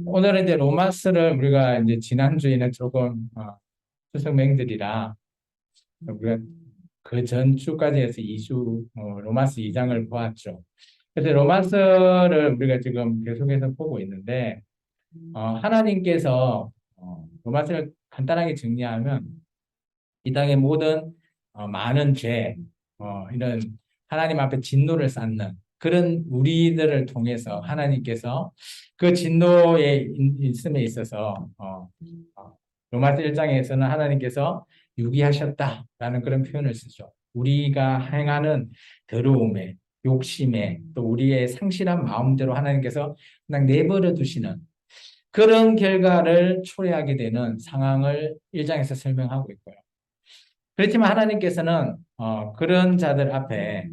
오늘은 이제 로마스를 우리가 이제 지난주에는 조금 수성맹들이라 우리가 그 전주까지 해서 2주 로마스 2장을 보았죠. 그래서 로마스를 우리가 지금 계속해서 보고 있는데 하나님께서 로마스를 간단하게 정리하면 이 땅의 모든 많은 죄, 이런 하나님 앞에 진노를 쌓는 그런 우리들을 통해서 하나님께서 그 진노에 있음에 있어서 로마서 1장에서는 하나님께서 유기하셨다라는 그런 표현을 쓰죠. 우리가 행하는 더러움에, 욕심에, 또 우리의 상실한 마음대로 하나님께서 그냥 내버려 두시는 그런 결과를 초래하게 되는 상황을 1장에서 설명하고 있고요. 그렇지만 하나님께서는 그런 자들 앞에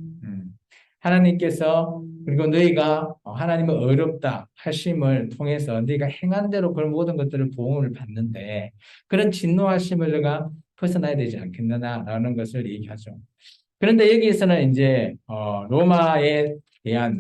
하나님께서 그리고 너희가 하나님의 어렵다 하심을 통해서 너희가 행한 대로 그런 모든 것들을 보응을 받는데 그런 진노하심을 너가 벗어나야 되지 않겠느냐라는 것을 얘기하죠. 그런데 여기에서는 이제 로마에 대한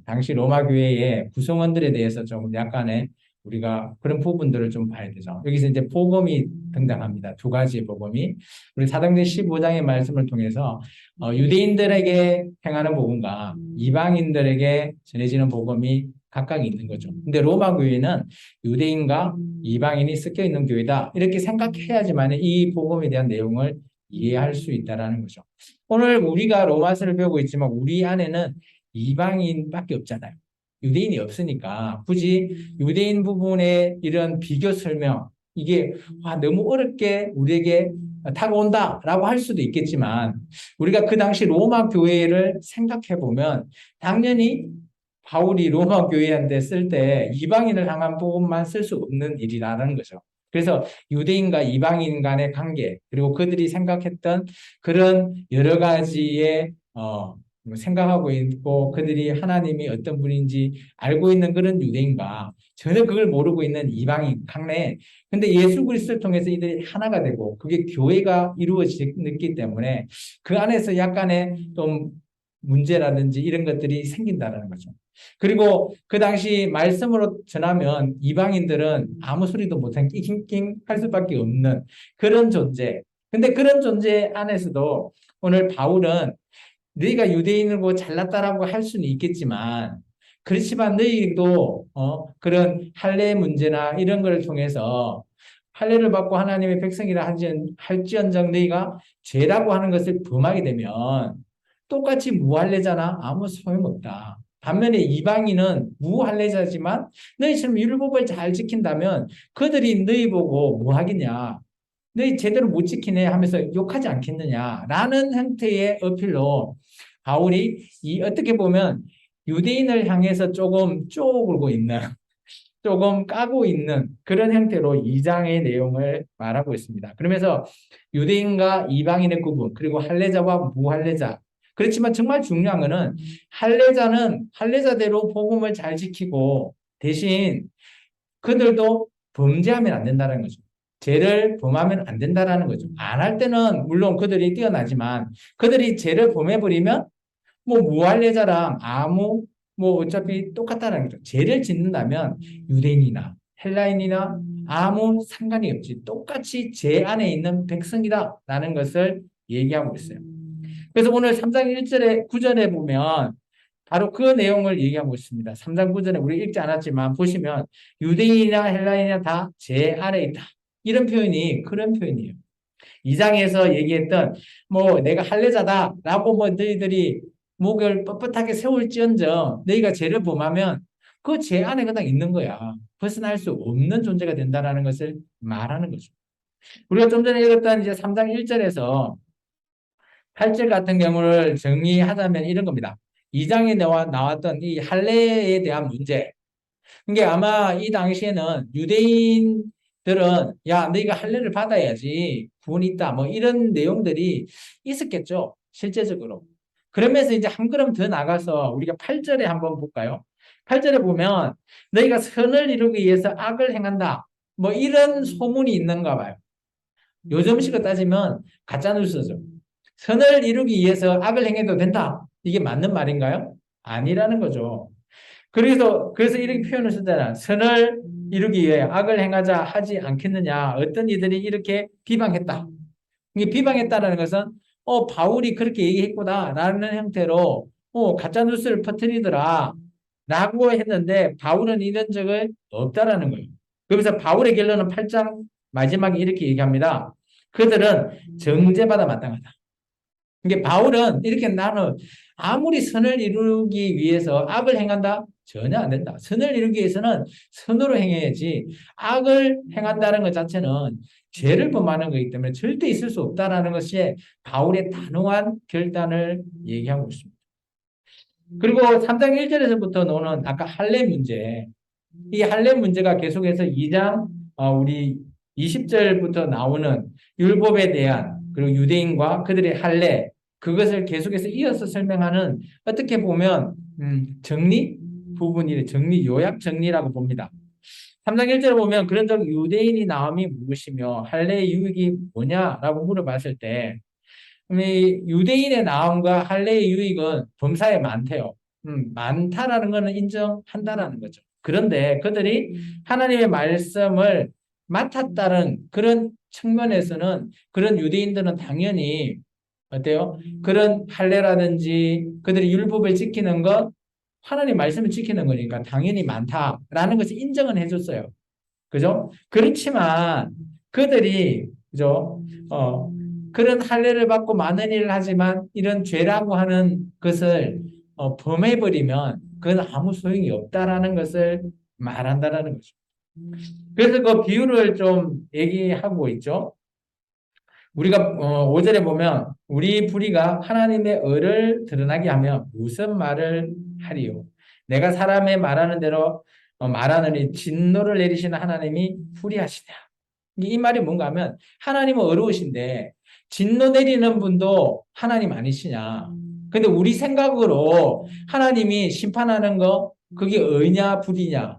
당시 로마 교회의 구성원들에 대해서 좀 약간의 우리가 그런 부분들을 좀 봐야 되죠. 여기서 이제 복음이 등장합니다. 두 가지의 복음이 우리 사도행전 15장의 말씀을 통해서 유대인들에게 행하는 복음과 이방인들에게 전해지는 복음이 각각 있는 거죠. 근데 로마 교회는 유대인과 이방인이 섞여 있는 교회다. 이렇게 생각해야지만 이 복음에 대한 내용을 이해할 수 있다라는 거죠. 오늘 우리가 로마서를 배우고 있지만 우리 안에는 이방인밖에 없잖아요. 유대인이 없으니까 굳이 유대인 부분의 이런 비교 설명 이게 너무 어렵게 우리에게 다가온다라고 할 수도 있겠지만 우리가 그 당시 로마 교회를 생각해 보면 당연히 바울이 로마 교회한테 쓸 때 이방인을 향한 복음만 쓸 수 없는 일이라는 거죠. 그래서 유대인과 이방인 간의 관계 그리고 그들이 생각했던 그런 여러 가지의 생각하고 있고 그들이 하나님이 어떤 분인지 알고 있는 그런 유대인과 전혀 그걸 모르고 있는 이방인 강내 근데 예수 그리스도를 통해서 이들이 하나가 되고 그게 교회가 이루어졌기 때문에 그 안에서 약간의 좀 문제라든지 이런 것들이 생긴다는 거죠. 그리고 그 당시 말씀으로 전하면 이방인들은 아무 소리도 못한 낑낑 할 수밖에 없는 그런 존재. 근데 그런 존재 안에서도 오늘 바울은 너희가 유대인이고 잘났다라고 할 수는 있겠지만 그렇지만 너희도 그런 할례 문제나 이런 걸 통해서 할례를 받고 하나님의 백성이라 할지언정 너희가 죄라고 하는 것을 범하게 되면 똑같이 무할례자나 아무 소용없다. 반면에 이방인은 무할례자지만 너희처럼 율법을 잘 지킨다면 그들이 너희 보고 뭐 하겠냐. 너희 제대로 못 지키네 하면서 욕하지 않겠느냐라는 형태의 어필로 바울이 어떻게 보면 유대인을 향해서 조금 쪼그고 있는 조금 까고 있는 그런 형태로 2장의 내용을 말하고 있습니다. 그러면서 유대인과 이방인의 구분 그리고 할례자와 무할례자 그렇지만 정말 중요한 것은 할례자는 할례자대로 복음을 잘 지키고 대신 그들도 범죄하면 안 된다는 거죠. 죄를 범하면 안 된다는 거죠. 안 할 때는 물론 그들이 뛰어나지만 그들이 죄를 범해버리면 뭐 무할례자랑 아무 뭐 어차피 똑같다는 거죠. 죄를 짓는다면 유대인이나 헬라인이나 아무 상관이 없지. 똑같이 죄 안에 있는 백성이다라는 것을 얘기하고 있어요. 그래서 오늘 3장 1절에 9절에 보면 바로 그 내용을 얘기하고 있습니다. 3장 9절에 우리 읽지 않았지만 보시면 유대인이나 헬라인이나 다 죄 아래 있다. 이런 표현이 그런 표현이에요. 2장에서 얘기했던 뭐 내가 할례자다라고 뭐 너희들이 목을 뻣뻣하게 세울지언정 너희가 죄를 범하면 그 죄 안에 그냥 있는 거야. 벗어날 수 없는 존재가 된다라는 것을 말하는 거죠. 우리가 좀 전에 읽었던 이제 3장 1절에서 8절 같은 경우를 정리하자면 이런 겁니다. 2장에 나왔던 이 할례에 대한 문제. 이게 아마 이 당시에는 유대인들은 야, 너희가 할례를 받아야지 구원이 있다. 뭐 이런 내용들이 있었겠죠. 실제적으로. 그러면서 이제 한 걸음 더 나가서 우리가 8절에 한번 볼까요? 8절에 보면 너희가 선을 이루기 위해서 악을 행한다. 뭐 이런 소문이 있는가 봐요. 요즘식으로 따지면 가짜 뉴스죠. 선을 이루기 위해서 악을 행해도 된다. 이게 맞는 말인가요? 아니라는 거죠. 그래서 이렇게 표현을 쓰잖아. 선을 이루기 위해 악을 행하자 하지 않겠느냐. 어떤 이들이 이렇게 비방했다. 이게 비방했다라는 것은 바울이 그렇게 얘기했구나라는 형태로 가짜 뉴스를 퍼뜨리더라라고 했는데 바울은 이런 적은 없다라는 거예요. 그래서 바울의 결론은 8장 마지막에 이렇게 얘기합니다. 그들은 정죄받아 마땅하다. 이게 바울은 이렇게 나는 아무리 선을 이루기 위해서 악을 행한다? 전혀 안 된다. 선을 이루기 위해서는 선으로 행해야지 악을 행한다는 것 자체는 죄를 범하는 거기 때문에 절대 있을 수 없다라는 것이 바울의 단호한 결단을 얘기하고 있습니다. 그리고 3장 1절에서부터 노는 아까 할례 문제, 이 할례 문제가 계속해서 2장 우리 20절부터 나오는 율법에 대한 그리고 유대인과 그들의 할례 그것을 계속해서 이어서 설명하는 어떻게 보면 정리 부분이 정리 요약 정리라고 봅니다. 3장 1절에 보면 그런즉 유대인이 나음이 무엇이며 할례의 유익이 뭐냐라고 물어봤을 때 이 유대인의 나음과 할례의 유익은 범사에 많대요. 많다라는 것은 인정한다라는 거죠. 그런데 그들이 하나님의 말씀을 맡았다는 그런 측면에서는 그런 유대인들은 당연히 어때요? 그런 할례라든지 그들이 율법을 지키는 것, 하나님 말씀을 지키는 거니까 당연히 많다라는 것을 인정은 해줬어요. 그죠? 그렇지만 그들이 그죠? 그런 할례를 받고 많은 일을 하지만 이런 죄라고 하는 것을 범해버리면 그건 아무 소용이 없다라는 것을 말한다라는 거죠. 그래서 그 비유를 좀 얘기하고 있죠. 우리가 5절에 보면 우리 불의가 하나님의 의를 드러나게 하면 무슨 말을 하리요? 내가 사람의 말하는 대로 말하느니 진노를 내리시는 하나님이 불의하시다. 이 말이 뭔가 하면 하나님은 의로우신데 진노 내리는 분도 하나님 아니시냐. 근데 우리 생각으로 하나님이 심판하는 거 그게 의냐 불이냐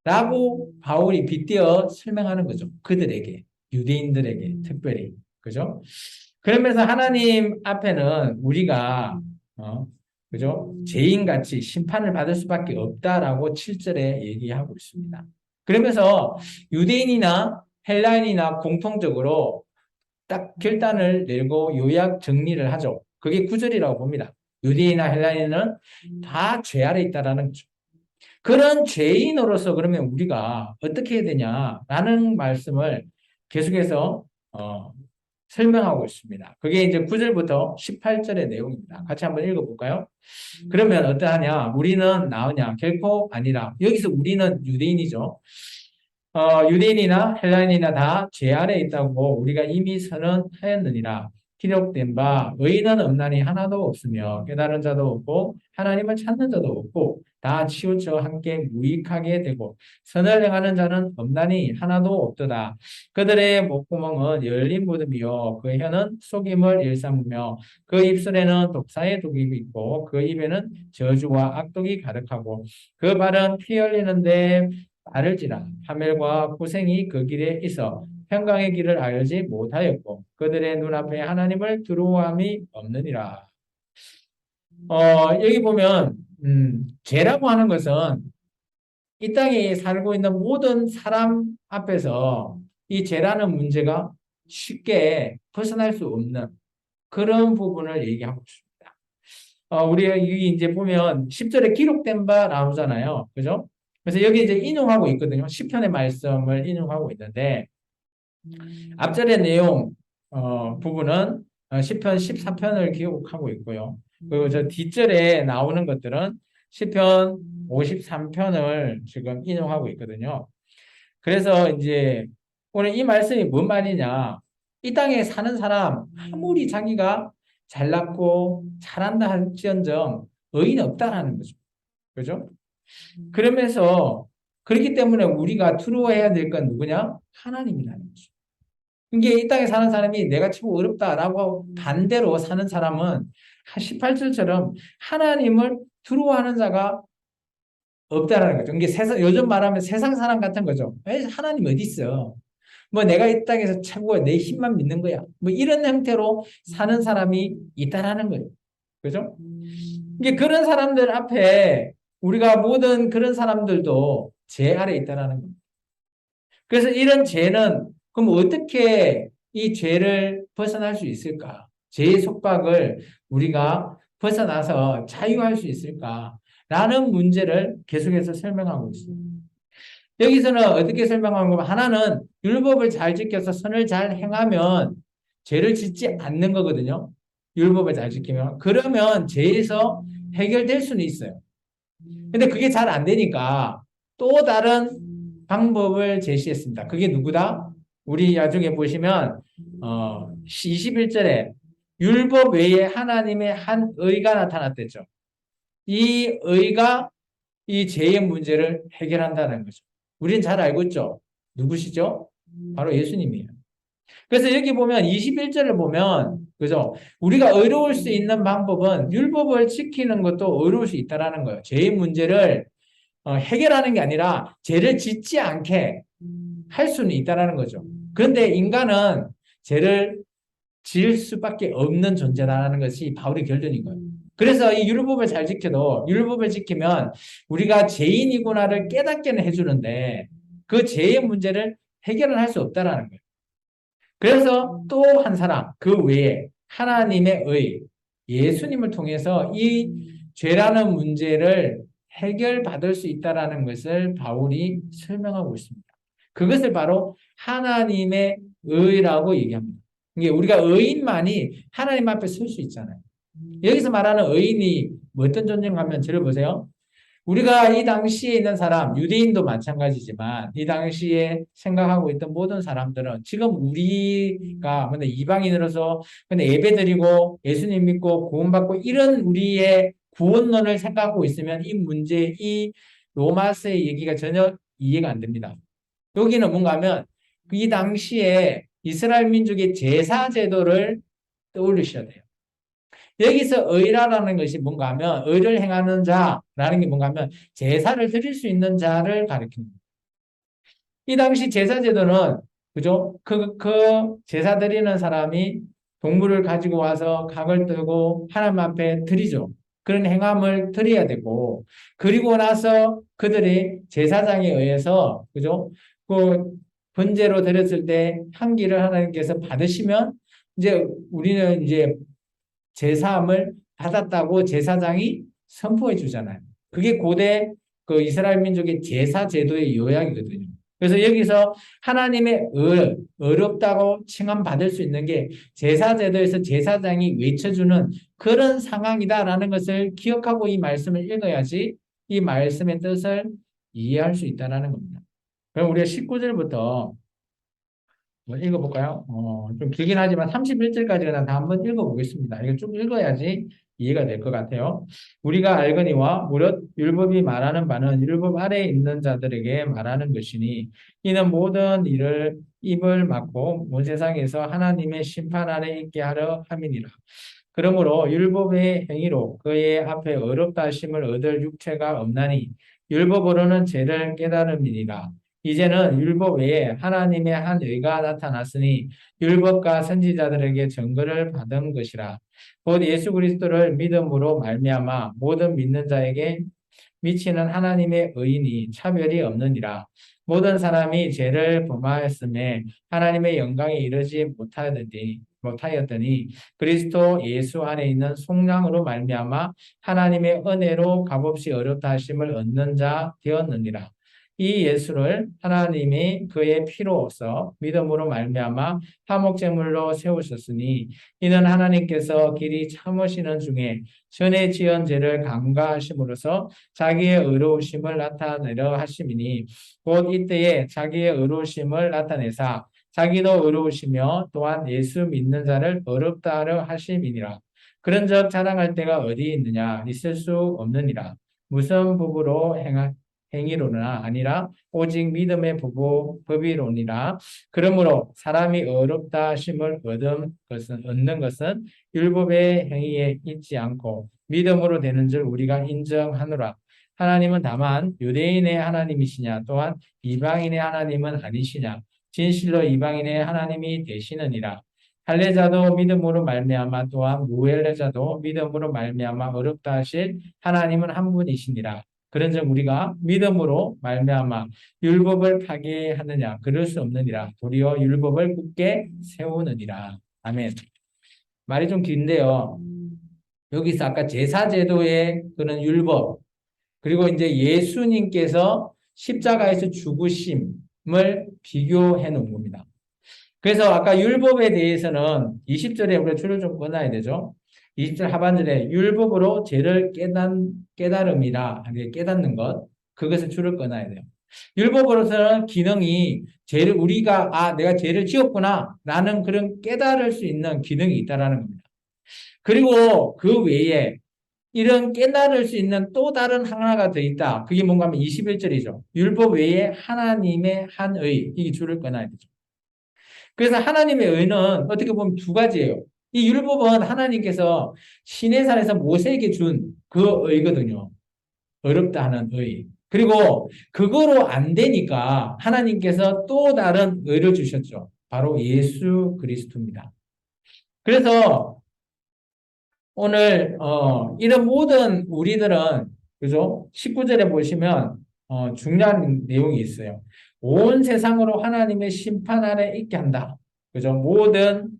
라고 바울이 빗대어 설명하는 거죠. 그들에게 유대인들에게 특별히 그죠? 그러면서 하나님 앞에는 우리가 그죠? 죄인같이 심판을 받을 수밖에 없다라고 7절에 얘기하고 있습니다. 그러면서 유대인이나 헬라인이나 공통적으로 딱 결단을 내고 요약 정리를 하죠. 그게 9절이라고 봅니다. 유대인이나 헬라인은 다 죄 아래 있다라는 거죠. 그런 죄인으로서 그러면 우리가 어떻게 해야 되냐라는 말씀을 계속해서 설명하고 있습니다. 그게 이제 9절부터 18절의 내용입니다. 같이 한번 읽어볼까요? 그러면 어떠하냐? 우리는 나으냐? 결코 아니라. 여기서 우리는 유대인이죠. 유대인이나 헬라인이나 다 죄 아래 있다고 우리가 이미 선언하였느니라. 기록된 바 의인은 없나니 하나도 없으며 깨달은 자도 없고 하나님을 찾는 자도 없고 다 치우쳐 함께 무익하게 되고 선을 행하는 자는 없나니 하나도 없도다. 그들의 목구멍은 열린 무덤이요 그 혀는 속임을 일삼으며 그 입술에는 독사의 독이 있고 그 입에는 저주와 악독이 가득하고 그 발은 피 흘리는데 빠를지라 하멜과 고생이 그 길에 있어 평강의 길을 알지 못하였고 그들의 눈앞에 하나님을 두려워함이 없느니라. 여기 보면 죄라고 하는 것은 이 땅에 살고 있는 모든 사람 앞에서 이 죄라는 문제가 쉽게 벗어날 수 없는 그런 부분을 얘기하고 있습니다. 우리가 여기 이제 보면 10절에 기록된 바 나오잖아요. 그죠? 그래서 여기 이제 인용하고 있거든요. 시편의 말씀을 인용하고 있는데 앞절의 내용 부분은 시편 14편을 기록하고 있고요. 그리고 저 뒷절에 나오는 것들은 시편 53편을 지금 인용하고 있거든요. 그래서 이제 오늘 이 말씀이 뭔 말이냐? 이 땅에 사는 사람 아무리 자기가 잘났고 잘한다 할지언정 의인 없다라는 거죠. 그죠? 그러면서 그렇기 때문에 우리가 두려워해야 될 건 누구냐? 하나님이라는 거죠. 이게 이 땅에 사는 사람이 내가 치고 어렵다라고 반대로 사는 사람은 18절처럼 하나님을 두려워하는 자가 없다라는 거죠. 이게 요즘 말하면 세상 사람 같은 거죠. 왜 하나님 어디 있어? 뭐 내가 이 땅에서 최고야. 내 힘만 믿는 거야. 뭐 이런 형태로 사는 사람이 있다라는 거예요. 그죠? 이게 그런 사람들 앞에 우리가 모든 그런 사람들도 죄 아래 있다라는 겁니다. 그래서 이런 죄는 그럼 어떻게 이 죄를 벗어날 수 있을까? 죄의 속박을 우리가 벗어나서 자유할 수 있을까? 라는 문제를 계속해서 설명하고 있습니다. 여기서는 어떻게 설명하는 거면 하나는 율법을 잘 지켜서 선을 잘 행하면 죄를 짓지 않는 거거든요. 율법을 잘 지키면. 그러면 죄에서 해결될 수는 있어요. 근데 그게 잘 안 되니까 또 다른 방법을 제시했습니다. 그게 누구다? 우리 나중에 보시면 21절에 율법 외에 하나님의 한 의가 나타났댔죠. 이 의가 이 죄의 문제를 해결한다는 거죠. 우리는 잘 알고 있죠. 누구시죠? 바로 예수님이에요. 그래서 여기 보면 21절을 보면 그죠? 우리가 의로울 수 있는 방법은 율법을 지키는 것도 의로울 수 있다라는 거예요. 죄의 문제를 해결하는 게 아니라 죄를 짓지 않게 할 수는 있다라는 거죠. 그런데 인간은 죄를 지을 수밖에 없는 존재라는 것이 바울의 결론인 거예요. 그래서 이 율법을 잘 지켜도 율법을 지키면 우리가 죄인이구나를 깨닫게는 해주는데 그 죄의 문제를 해결은 할 수 없다라는 거예요. 그래서 또 한 사람, 그 외에 하나님의 의, 예수님을 통해서 이 죄라는 문제를 해결받을 수 있다라는 것을 바울이 설명하고 있습니다. 그것을 바로 하나님의 의라고 얘기합니다. 이게 우리가 의인만이 하나님 앞에 설 수 있잖아요. 여기서 말하는 의인이 어떤 존재인가 하면 저를 보세요. 우리가 이 당시에 있는 사람, 유대인도 마찬가지지만 이 당시에 생각하고 있던 모든 사람들은 지금 우리가 근데 이방인으로서 근데 예배드리고 예수님 믿고 구원받고 이런 우리의 구원론을 생각하고 있으면 이 문제, 이 로마서의 얘기가 전혀 이해가 안 됩니다. 여기는 뭔가 하면 이 당시에 이스라엘 민족의 제사 제도를 떠올리셔야 돼요. 여기서 의라라는 것이 뭔가 하면 의를 행하는 자라는 게 뭔가 하면 제사를 드릴 수 있는 자를 가리킵니다. 이 당시 제사 제도는 그죠? 그 제사 드리는 사람이 동물을 가지고 와서 각을 뜨고 하나님 앞에 드리죠. 그런 행함을 드려야 되고 그리고 나서 그들이 제사장에 의해서 그죠? 그 번제로 드렸을 때 향기를 하나님께서 받으시면 이제 우리는 이제 제사함을 받았다고 제사장이 선포해 주잖아요. 그게 고대 그 이스라엘 민족의 제사 제도의 요약이거든요. 그래서 여기서 하나님의 어렵다고 칭함받을 수 있는 게 제사 제도에서 제사장이 외쳐주는 그런 상황이다라는 것을 기억하고 이 말씀을 읽어야지 이 말씀의 뜻을 이해할 수 있다는 겁니다. 그럼 우리가 19절부터 읽어볼까요? 좀 길긴 하지만 31절까지는 다 한번 읽어보겠습니다. 이거 쭉 읽어야지 이해가 될 것 같아요. 우리가 알거니와 무릇 율법이 말하는 바는 율법 아래에 있는 자들에게 말하는 것이니 이는 모든 일을 입을 막고 온 세상에서 하나님의 심판 아래 있게 하려 함이니라. 그러므로 율법의 행위로 그의 앞에 어렵다 하심을 얻을 육체가 없나니 율법으로는 죄를 깨달음이니라. 이제는 율법 외에 하나님의 한 의가 나타났으니 율법과 선지자들에게 증거를 받은 것이라. 곧 예수 그리스도를 믿음으로 말미암아 모든 믿는 자에게 미치는 하나님의 의인이 차별이 없느니라. 모든 사람이 죄를 범하였음에 하나님의 영광에 이르지 못하였더니 그리스도 예수 안에 있는 속량으로 말미암아 하나님의 은혜로 값없이 어렵다 하심을 얻는 자 되었느니라. 이 예수를 하나님이 그의 피로써 믿음으로 말미암아 화목제물로 세우셨으니 이는 하나님께서 길이 참으시는 중에 전에 지은 죄를 간과하심으로써 자기의 의로우심을 나타내려 하심이니 곧 이때에 자기의 의로우심을 나타내사 자기도 의로우시며 또한 예수 믿는 자를 어렵다 하려 하심이니라. 그런즉 자랑할 때가 어디 있느냐 있을 수 없느니라. 무슨 법으로 행위로나 아니라 오직 믿음의 법이로니라. 그러므로 사람이 어렵다 하심을 얻는 것은 율법의 행위에 있지 않고 믿음으로 되는 줄 우리가 인정하노라. 하나님은 다만 유대인의 하나님이시냐 또한 이방인의 하나님은 아니시냐 진실로 이방인의 하나님이 되시느니라. 할례자도 믿음으로 말미암아 또한 무할례자도 믿음으로 말미암아 어렵다 하실 하나님은 한 분이시니라. 그런즉 우리가 믿음으로 말미암아 율법을 파괴하느냐 그럴 수 없느니라. 도리어 율법을 굳게 세우느니라. 아멘. 말이 좀 긴데요. 여기서 아까 제사제도의 그런 율법, 그리고 이제 예수님께서 십자가에서 죽으심을 비교해 놓은 겁니다. 그래서 아까 율법에 대해서는 20절에 우리가 줄을 좀 끊어야 되죠. 20절 하반절에 율법으로 죄를 깨달음이라, 깨닫는 것, 그것을 줄을 끊어야 돼요. 율법으로서는 기능이 죄를 우리가 내가 죄를 지었구나 라는 그런 깨달을 수 있는 기능이 있다라는 겁니다. 그리고 그 외에 이런 깨달을 수 있는 또 다른 하나가 더 있다. 그게 뭔가 하면 21절이죠. 율법 외에 하나님의 한 의, 이 줄을 끊어야 되죠. 그래서 하나님의 의는 어떻게 보면 두 가지예요. 이 율법은 하나님께서 시내산에서 모세에게 준 그 의거든요. 어렵다 하는 의. 그리고 그거로 안 되니까 하나님께서 또 다른 의를 주셨죠. 바로 예수 그리스도입니다. 그래서 오늘 이런 모든 우리들은 그죠? 19절에 보시면 중요한 내용이 있어요. 온 세상으로 하나님의 심판 아래 있게 한다. 그죠? 모든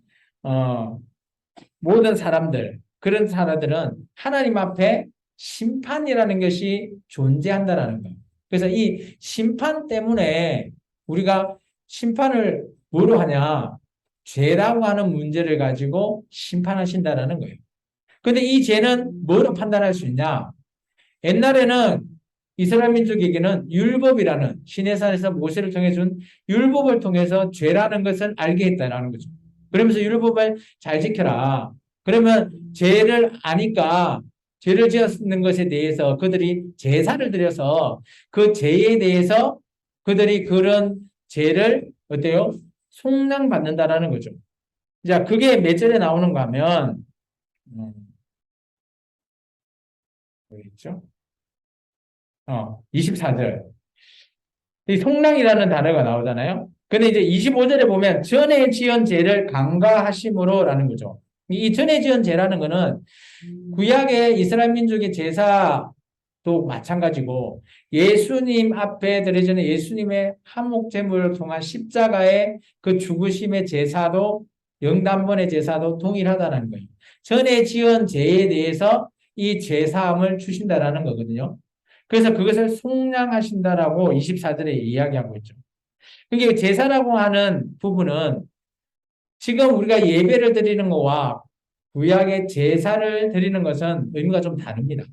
사람들, 그런 사람들은 하나님 앞에 심판이라는 것이 존재한다라는 거예요. 그래서 이 심판 때문에 우리가 심판을 뭐로 하냐? 죄라고 하는 문제를 가지고 심판하신다라는 거예요. 근데 이 죄는 뭐로 판단할 수 있냐? 옛날에는 이스라엘 민족에게는 율법이라는 시내산에서 모세를 통해 준 율법을 통해서 죄라는 것을 알게 했다라는 거죠. 그러면서 율법을 잘 지켜라. 그러면 죄를 아니까 죄를 지었는 것에 대해서 그들이 제사를 드려서 그 죄에 대해서 그들이 그런 죄를 어때요? 속량받는다라는 거죠. 자, 그게 몇 절에 나오는가 하면 음, 여기 있죠? 24절. 이 속량이라는 단어가 나오잖아요. 근데 이제 25절에 보면 전에 지은 죄를 강가하심으로라는 거죠. 이 전에 지은 죄라는 거는 구약의 이스라엘 민족의 제사도 마찬가지고 예수님 앞에 드려지는 예수님의 한목 제물을 통한 십자가의 그 죽으심의 제사도 영단번의 제사도 동일하다는 거예요. 전에 지은 죄에 대해서 이 제사함을 주신다라는 거거든요. 그래서 그것을 속량하신다라고 24절에 이야기하고 있죠. 그게 제사라고 하는 부분은 지금 우리가 예배를 드리는 것과 구약의 제사를 드리는 것은 의미가 좀 다릅니다.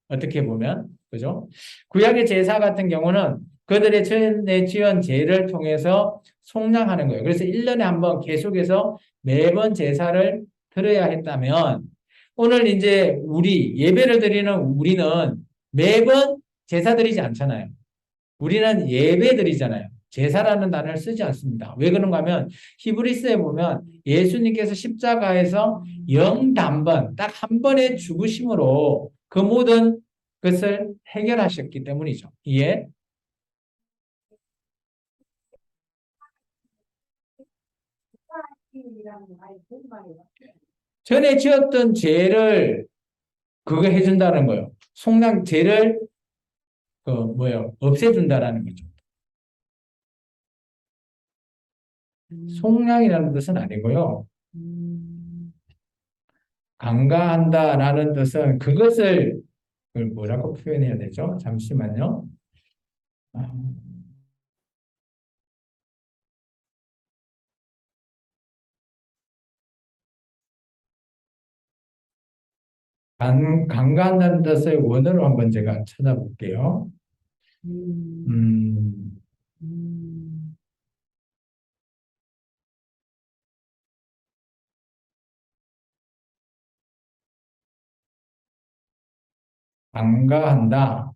어떻게 보면, 그죠? 구약의 제사 같은 경우는 그들의 전에 지은 죄를 통해서 속량하는 거예요. 그래서 1년에 한 번 계속해서 매번 제사를 드려야 했다면, 오늘 이제 예배를 드리는 우리는 매번 제사 드리지 않잖아요. 우리는 예배 드리잖아요. 제사라는 단어를 쓰지 않습니다. 왜 그런가 하면 히브리서에 보면 예수님께서 십자가에서 영단번, 딱 한 번의 죽으심으로 그 모든 것을 해결하셨기 때문이죠. 이해? 전에 지었던 죄를 그거 해준다는 거예요. 죄를 없애준다라는 거죠. 속량이라는 뜻은 아니고요. 강가한다라는 뜻은 그것을 뭐라고 표현해야 되죠? 잠시만요. 아, 강가한다는 뜻을 원어로 한번 제가 찾아볼게요. 음, 강가한다.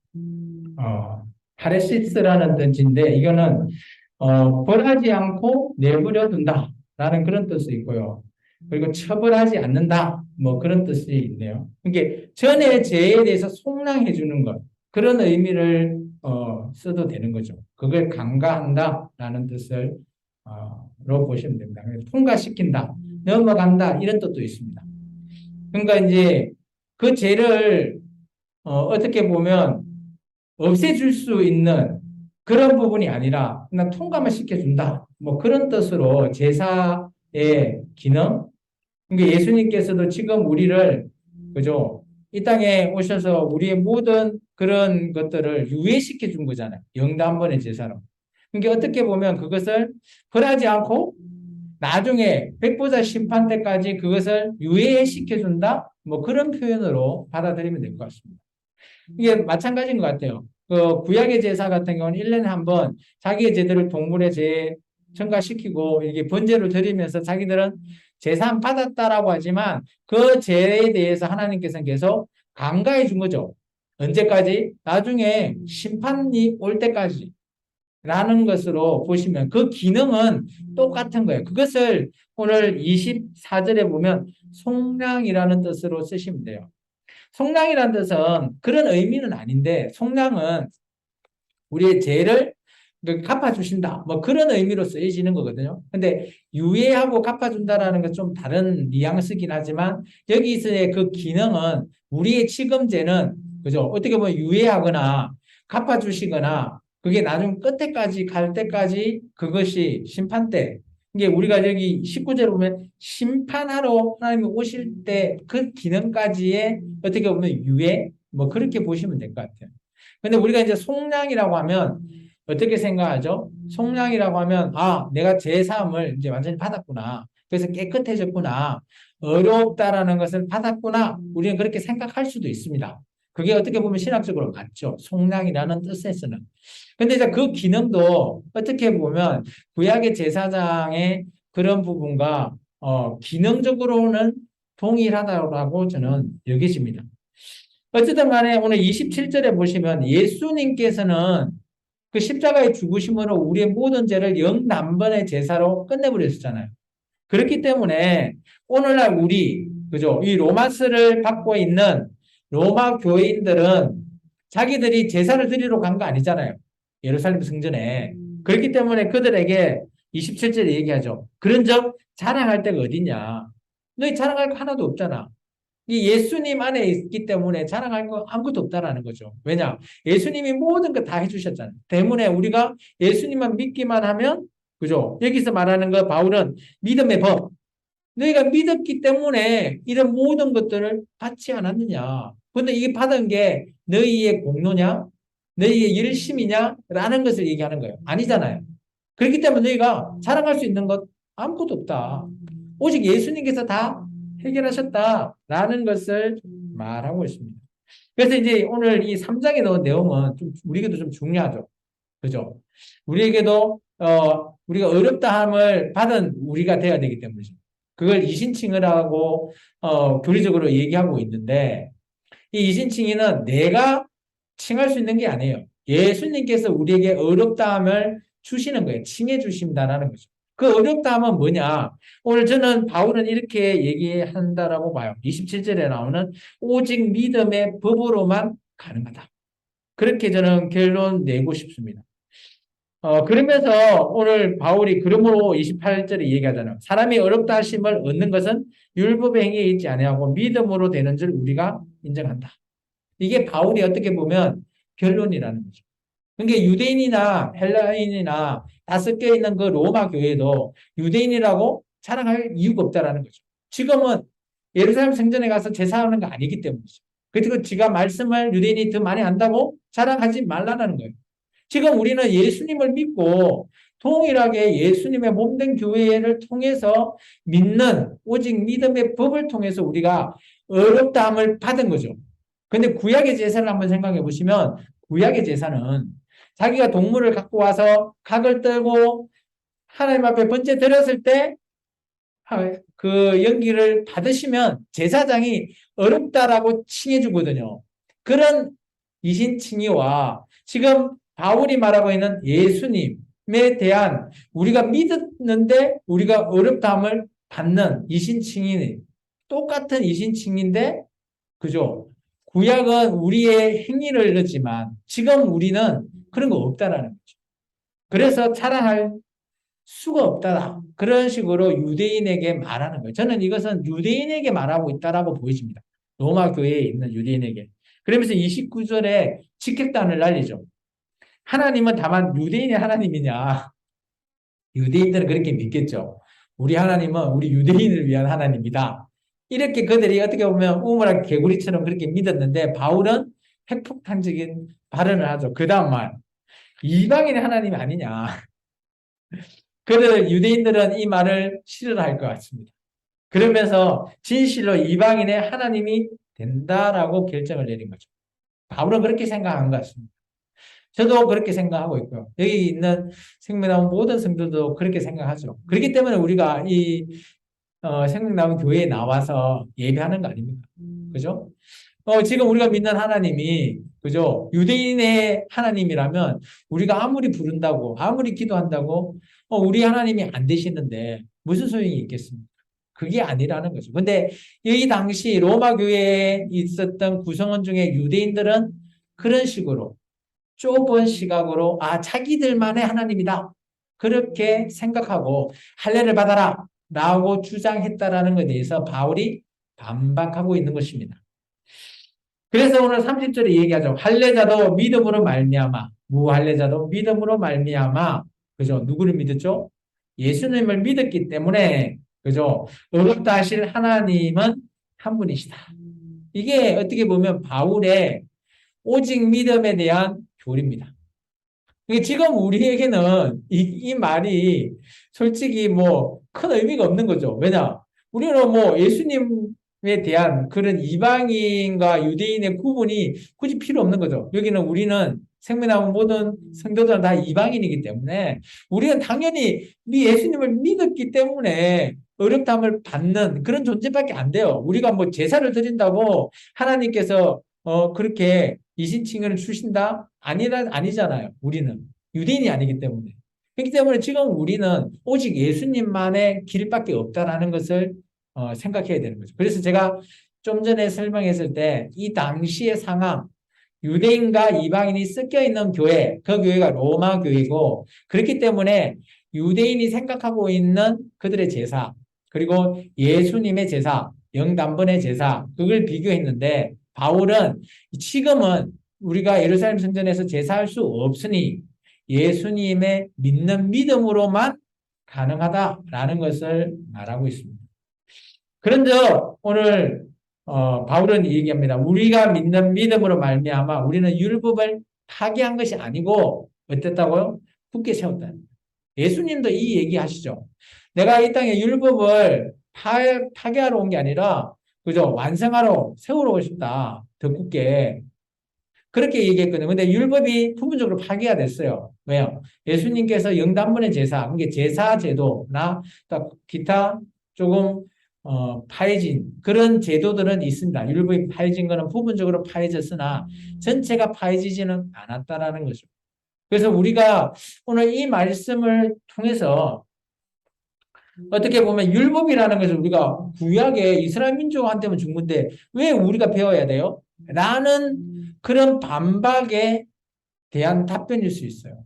파레시스라는 뜻인데 이거는 벌하지 않고 내버려 둔다라는 그런 뜻이 있고요. 그리고 처벌하지 않는다 뭐 그런 뜻이 있네요. 이게 전에 죄에 대해서 속량해 주는 것 그런 의미를 써도 되는 거죠. 그걸 강가한다라는 뜻을 로 보시면 됩니다. 통과시킨다, 넘어간다 이런 뜻도 있습니다. 그러니까 이제 그 죄를 어떻게 보면 없애줄 수 있는 그런 부분이 아니라 그냥 통감을 시켜준다. 뭐 그런 뜻으로 제사의 기능. 그러니까 예수님께서도 지금 우리를 그죠? 이 땅에 오셔서 우리의 모든 그런 것들을 유예시켜 준 거잖아요. 영단번의 제사로. 그러니까 어떻게 보면 그것을 벌하지 않고 나중에 백보자 심판 때까지 그것을 유예시켜 준다. 뭐 그런 표현으로 받아들이면 될 것 같습니다. 이게 마찬가지인 것 같아요. 그 구약의 제사 같은 경우는 1년에 한 번 자기의 제대로 동물의 제 첨가시키고 이게 번제로 드리면서 자기들은 제사 받았다라고 하지만 그 제에 대해서 하나님께서는 계속 간과해 준 거죠. 언제까지? 나중에 심판이 올 때까지. 라는 것으로 보시면 그 기능은 똑같은 거예요. 그것을 오늘 24절에 보면 속량이라는 뜻으로 쓰시면 돼요. 속량이라는 뜻은 그런 의미는 아닌데 속량은 우리의 죄를 갚아주신다. 뭐 그런 의미로 쓰여지는 거거든요. 근데 유예하고 갚아준다라는 건 좀 다른 뉘앙스긴 하지만 여기서의 그 기능은 우리의 지금 죄는 그죠? 어떻게 보면 유예하거나 갚아주시거나 그게 나중 끝에까지 갈 때까지 그것이 심판 때 이게 우리가 여기 19절에 보면 심판하러 하나님이 오실 때 그 기능까지의 어떻게 보면 유예 뭐 그렇게 보시면 될 것 같아요. 근데 우리가 이제 속량이라고 하면 어떻게 생각하죠? 속량이라고 하면 아, 내가 제 사함을 이제 완전히 받았구나. 그래서 깨끗해졌구나. 어렵다라는 것을 받았구나. 우리는 그렇게 생각할 수도 있습니다. 그게 어떻게 보면 신학적으로 맞죠. 속량이라는 뜻에서는. 근데 이제 그 기능도 어떻게 보면 구약의 제사장의 그런 부분과 기능적으로는 동일하다고 저는 여기집니다. 어쨌든 간에 오늘 27절에 보시면 예수님께서는 그 십자가의 죽으심으로 우리의 모든 죄를 영단번의 제사로 끝내버렸잖아요. 그렇기 때문에 오늘날 우리, 그죠? 이 로마스를 받고 있는 로마 교인들은 자기들이 제사를 드리러 간 거 아니잖아요. 예루살렘 성전에. 그렇기 때문에 그들에게 27절에 얘기하죠. 그런 적 자랑할 데가 어디냐? 너희 자랑할 거 하나도 없잖아. 이 예수님 안에 있기 때문에 자랑할 거 아무것도 없다라는 거죠. 왜냐? 예수님이 모든 거 다 해주셨잖아요. 때문에 우리가 예수님만 믿기만 하면, 그죠? 여기서 말하는 거 바울은 믿음의 법. 너희가 믿었기 때문에 이런 모든 것들을 받지 않았느냐. 근데 이게 받은 게 너희의 공로냐? 너희의 열심이냐? 라는 것을 얘기하는 거예요. 아니잖아요. 그렇기 때문에 너희가 자랑할 수 있는 것 아무것도 없다. 오직 예수님께서 다 해결하셨다라는 것을 말하고 있습니다. 그래서 이제 오늘 이 3장에 넣은 내용은 좀 우리에게도 좀 중요하죠. 그죠? 우리에게도 우리가 어렵다함을 받은 우리가 돼야 되기 때문이죠. 그걸 이신칭의라고 교리적으로 얘기하고 있는데 이 이신칭의는 내가 칭할 수 있는 게 아니에요. 예수님께서 우리에게 어렵다함을 주시는 거예요. 칭해 주신다라는 거죠. 그 어렵다함은 뭐냐? 오늘 저는 바울은 이렇게 얘기한다라고 봐요. 27절에 나오는 오직 믿음의 법으로만 가능하다. 그렇게 저는 결론 내고 싶습니다. 그러면서 오늘 바울이 그러므로 28절에 얘기하잖아요. 사람이 어렵다 하심을 얻는 것은 율법의 행위에 있지 아니하고 믿음으로 되는 줄 우리가 인정한다. 이게 바울이 어떻게 보면 결론이라는 거죠. 그러니까 유대인이나 헬라인이나 다 섞여 있는 그 로마 교회도 유대인이라고 자랑할 이유가 없다라는 거죠. 지금은 예루살렘 성전에 가서 제사하는 거 아니기 때문이죠. 그리고 지가 말씀을 유대인이 더 많이 안다고 자랑하지 말라는 거예요. 지금 우리는 예수님을 믿고 동일하게 예수님의 몸된 교회를 통해서 믿는 오직 믿음의 법을 통해서 우리가 어렵다함을 받은 거죠. 근데 구약의 제사를 한번 생각해 보시면 구약의 제사는 자기가 동물을 갖고 와서 각을 떨고 하나님 앞에 번제 드렸을 때 그 연기를 받으시면 제사장이 어렵다라고 칭해 주거든요. 그런 이신칭의와 지금 바울이 말하고 있는 예수님에 대한 우리가 믿었는데 우리가 어렵다함을 받는 이신칭의 똑같은 이신칭인데 그죠? 구약은 우리의 행위를 넣지만 지금 우리는 그런 거 없다라는 거죠. 그래서 자랑할 수가 없다. 그런 식으로 유대인에게 말하는 거예요. 저는 이것은 유대인에게 말하고 있다라고 보여집니다. 로마 교회에 있는 유대인에게. 그러면서 29절에 직격탄을 날리죠. 하나님은 다만 유대인의 하나님이냐? 유대인들은 그렇게 믿겠죠. 우리 하나님은 우리 유대인을 위한 하나님이다. 이렇게 그들이 어떻게 보면 우물한 개구리처럼 그렇게 믿었는데 바울은 핵폭탄적인 발언을 하죠. 그 다음 말. 이방인의 하나님이 아니냐. 그들 유대인들은 이 말을 싫어할 것 같습니다. 그러면서 진실로 이방인의 하나님이 된다라고 결정을 내린 거죠. 바울은 그렇게 생각한 것 같습니다. 저도 그렇게 생각하고 있고요. 여기 있는 생명나무 모든 성도도 그렇게 생각하죠. 그렇기 때문에 우리가 이 생명나무 교회에 나와서 예배하는 거 아닙니까? 그죠? 지금 우리가 믿는 하나님이 그죠? 유대인의 하나님이라면 우리가 아무리 부른다고 아무리 기도한다고 우리 하나님이 안 되시는데 무슨 소용이 있겠습니까? 그게 아니라는 거죠. 근데 이 당시 로마 교회에 있었던 구성원 중에 유대인들은 그런 식으로 좁은 시각으로 자기들만의 하나님이다. 그렇게 생각하고 할례를 받아라 라고 주장했다라는 것에 대해서 바울이 반박하고 있는 것입니다. 그래서 오늘 30절에 얘기하죠. 할례자도 믿음으로 말미암아, 무할례자도 믿음으로 말미암아, 그죠? 누구를 믿었죠? 예수님을 믿었기 때문에, 그죠? 의롭다 하실 하나님은 한 분이시다. 이게 어떻게 보면 바울의 오직 믿음에 대한 교리입니다. 지금 우리에게는 이 말이 솔직히 뭐 큰 의미가 없는 거죠. 왜냐? 우리는 뭐 예수님에 대한 그런 이방인과 유대인의 구분이 굳이 필요 없는 거죠. 여기는 우리는 생명나무 모든 성도들은 다 이방인이기 때문에 우리는 당연히 예수님을 믿었기 때문에 어렵담을 받는 그런 존재밖에 안 돼요. 우리가 뭐 제사를 드린다고 하나님께서 그렇게 이신칭을 주신다? 아니잖아요. 우리는. 유대인이 아니기 때문에. 그렇기 때문에 지금 우리는 오직 예수님만의 길밖에 없다라는 것을 생각해야 되는 거죠. 그래서 제가 좀 전에 설명했을 때 이 당시의 상황, 유대인과 이방인이 섞여 있는 교회, 그 교회가 로마 교회고 그렇기 때문에 유대인이 생각하고 있는 그들의 제사, 그리고 예수님의 제사, 영단번의 제사, 그걸 비교했는데 바울은 지금은 우리가 예루살렘 성전에서 제사할 수 없으니 예수님의 믿는 믿음으로만 가능하다라는 것을 말하고 있습니다. 그런저 오늘 바울은 얘기합니다. 우리가 믿는 믿음으로 말미암아 우리는 율법을 파기한 것이 아니고 어땠다고요? 굳게 세웠다. 예수님도 이 얘기하시죠. 내가 이 땅에 율법을 파괴하러 온 게 아니라 그죠? 완성하러 세우러 오셨다. 더 굳게. 그렇게 얘기했거든요. 근데 율법이 부분적으로 파괴가 됐어요. 왜요? 예수님께서 영단번의 제사, 그게 제사 제도나 또 기타 조금 파해진 그런 제도들은 있습니다. 율법이 파해진 거는 부분적으로 파해졌으나 전체가 파해지지는 않았다라는 거죠. 그래서 우리가 오늘 이 말씀을 통해서 어떻게 보면 율법이라는 것을 우리가 구약의 이스라엘 민족한테만 준 건데 왜 우리가 배워야 돼요? 라는 그런 반박에 대한 답변일 수 있어요.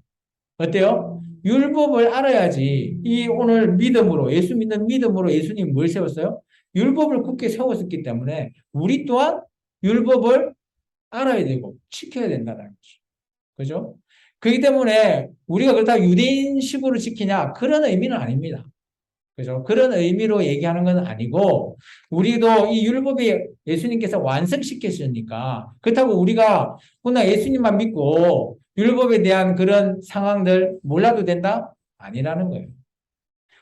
어때요? 율법을 알아야지 이 오늘 믿음으로 예수 믿는 믿음으로 예수님 뭘 세웠어요? 율법을 굳게 세웠었기 때문에 우리 또한 율법을 알아야 되고 지켜야 된다는 거죠. 그죠? 그렇기 때문에 우리가 그렇다고 유대인식으로 지키냐 그런 의미는 아닙니다. 그죠? 그런 의미로 얘기하는 건 아니고 우리도 이 율법이 예수님께서 완성시켰으니까 그렇다고 우리가 그러나 예수님만 믿고 율법에 대한 그런 상황들 몰라도 된다? 아니라는 거예요.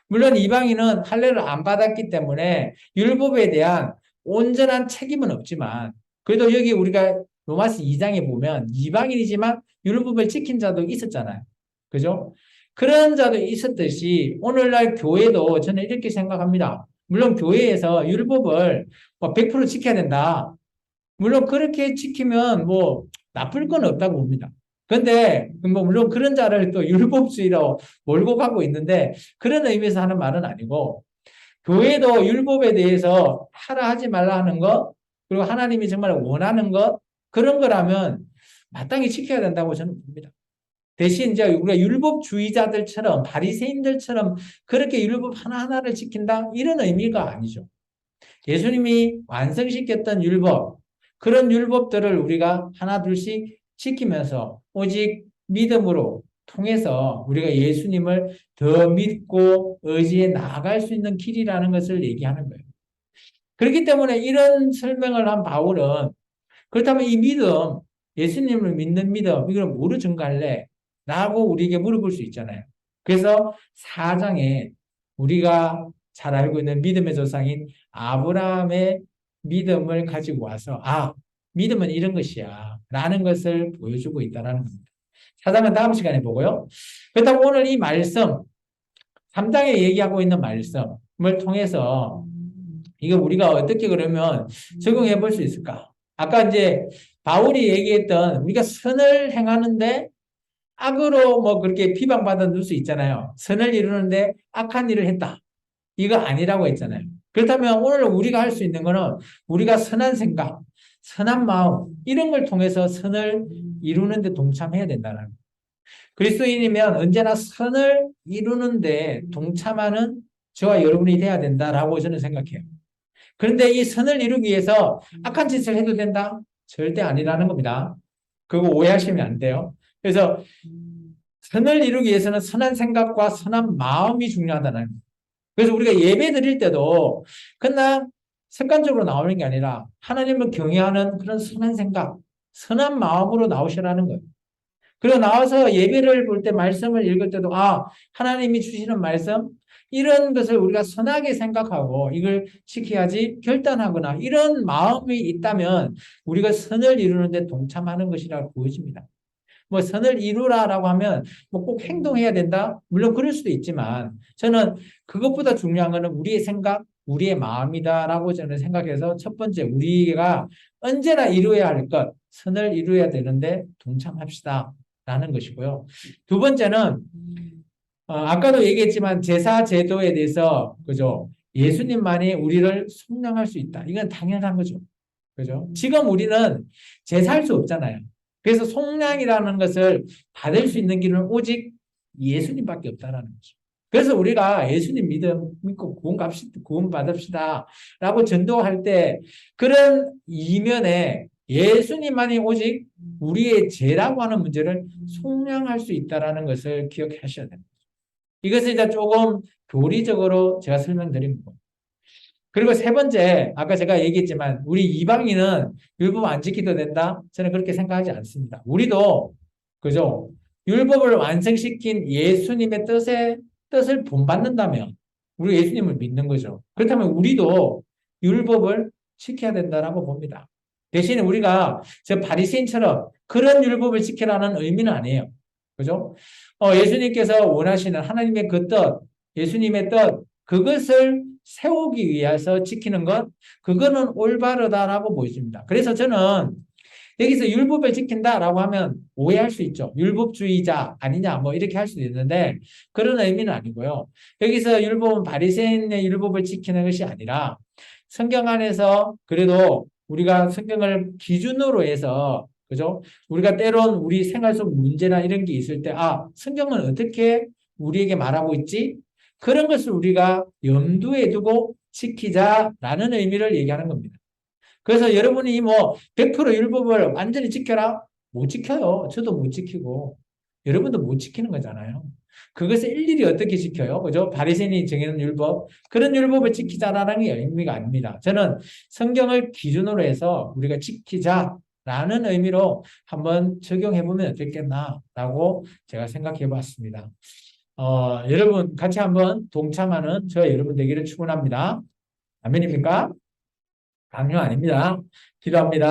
물론 이방인은 할례를 안 받았기 때문에 율법에 대한 온전한 책임은 없지만 그래도 여기 우리가 로마서 2장에 보면 이방인이지만 율법을 지킨 자도 있었잖아요. 그죠? 그런 자도 있었듯이 오늘날 교회도 저는 이렇게 생각합니다. 물론 교회에서 율법을 100% 지켜야 된다. 물론 그렇게 지키면 뭐 나쁠 건 없다고 봅니다. 근데 뭐 물론 그런 자를 또 율법주의로 몰고 가고 있는데 그런 의미에서 하는 말은 아니고 교회도 율법에 대해서 하라 하지 말라 하는 것 그리고 하나님이 정말 원하는 것 그런 거라면 마땅히 지켜야 된다고 저는 봅니다. 대신 이제 우리가 율법주의자들처럼 바리새인들처럼 그렇게 율법 하나하나를 지킨다 이런 의미가 아니죠. 예수님이 완성시켰던 율법 그런 율법들을 우리가 하나 둘씩 지키면서 오직 믿음으로 통해서 우리가 예수님을 더 믿고 의지해 나아갈 수 있는 길이라는 것을 얘기하는 거예요. 그렇기 때문에 이런 설명을 한 바울은 그렇다면 이 믿음, 예수님을 믿는 믿음, 이걸 뭐로 증가할래? 라고 우리에게 물어볼 수 있잖아요. 그래서 4장에 우리가 잘 알고 있는 믿음의 조상인 아브라함의 믿음을 가지고 와서, 믿음은 이런 것이야. 라는 것을 보여주고 있다는 겁니다. 4장은 다음 시간에 보고요. 그렇다고 오늘 이 말씀, 3장에 얘기하고 있는 말씀을 통해서 이거 우리가 어떻게 그러면 적용해 볼 수 있을까? 아까 이제 바울이 얘기했던 우리가 선을 행하는데 악으로 뭐 그렇게 비방받아 수 있잖아요. 선을 이루는데 악한 일을 했다. 이거 아니라고 했잖아요. 그렇다면 오늘 우리가 할 수 있는 거는 우리가 선한 생각, 선한 마음 이런 걸 통해서 선을 이루는데 동참해야 된다는 거예요. 그리스도인이면 언제나 선을 이루는데 동참하는 저와 여러분이 돼야 된다라고 저는 생각해요. 그런데 이 선을 이루기 위해서 악한 짓을 해도 된다? 절대 아니라는 겁니다. 그거 오해하시면 안 돼요. 그래서 선을 이루기 위해서는 선한 생각과 선한 마음이 중요하다는 거예요. 그래서 우리가 예배 드릴 때도 그냥 습관적으로 나오는 게 아니라 하나님을 경외하는 그런 선한 생각, 선한 마음으로 나오시라는 거예요. 그리고 나와서 예배를 볼 때 말씀을 읽을 때도 하나님이 주시는 말씀 이런 것을 우리가 선하게 생각하고 이걸 지켜야지 결단하거나 이런 마음이 있다면 우리가 선을 이루는 데 동참하는 것이라고 보여집니다. 뭐 선을 이루라라고 하면 뭐 꼭 행동해야 된다? 물론 그럴 수도 있지만 저는 그것보다 중요한 거는 우리의 생각, 우리의 마음이다라고 저는 생각해서 첫 번째 우리가 언제나 이루어야 할 것, 선을 이루어야 되는데 동참합시다. 라는 것이고요. 두 번째는 아까도 얘기했지만 제사 제도에 대해서 그죠? 예수님만이 우리를 속량할 수 있다. 이건 당연한 거죠. 그죠? 지금 우리는 제사할 수 없잖아요. 그래서 속량이라는 것을 받을 수 있는 길은 오직 예수님밖에 없다라는 거죠. 그래서 우리가 예수님 믿고 구원 받읍시다 라고 전도할 때 그런 이면에 예수님만이 오직 우리의 죄라고 하는 문제를 속량할 수 있다는 것을 기억하셔야 됩니다. 이것을 이제 조금 교리적으로 제가 설명드린 거예요. 그리고 세 번째, 아까 제가 얘기했지만 우리 이방인은 율법 안 지켜도 된다? 저는 그렇게 생각하지 않습니다. 우리도 그죠? 율법을 완성시킨 예수님의 뜻을 본받는다면 우리 예수님을 믿는 거죠. 그렇다면 우리도 율법을 지켜야 된다라고 봅니다. 대신에 우리가 저 바리새인처럼 그런 율법을 지키라는 의미는 아니에요. 그죠? 예수님께서 원하시는 하나님의 그 뜻, 예수님의 뜻, 그것을 세우기 위해서 지키는 것, 그거는 올바르다라고 보여집니다. 그래서 저는 여기서 율법을 지킨다라고 하면 오해할 수 있죠. 율법주의자 아니냐, 뭐 이렇게 할 수도 있는데 그런 의미는 아니고요. 여기서 율법은 바리새인의 율법을 지키는 것이 아니라 성경 안에서 그래도 우리가 성경을 기준으로 해서 그죠? 우리가 때론 우리 생활 속 문제나 이런 게 있을 때 성경은 어떻게 우리에게 말하고 있지? 그런 것을 우리가 염두에 두고 지키자라는 의미를 얘기하는 겁니다. 그래서 여러분이 뭐 100% 율법을 완전히 지켜라? 못 지켜요. 저도 못 지키고 여러분도 못 지키는 거잖아요. 그것을 일일이 어떻게 지켜요? 그죠? 바리새인이 정해놓은 율법 그런 율법을 지키자라는 게 의미가 아닙니다. 저는 성경을 기준으로 해서 우리가 지키자라는 의미로 한번 적용해보면 어떻겠나라고 제가 생각해봤습니다. 여러분 같이 한번 동참하는 저와 여러분 되기를 축원합니다. 아멘입니까? 강요 아닙니다. 기도합니다.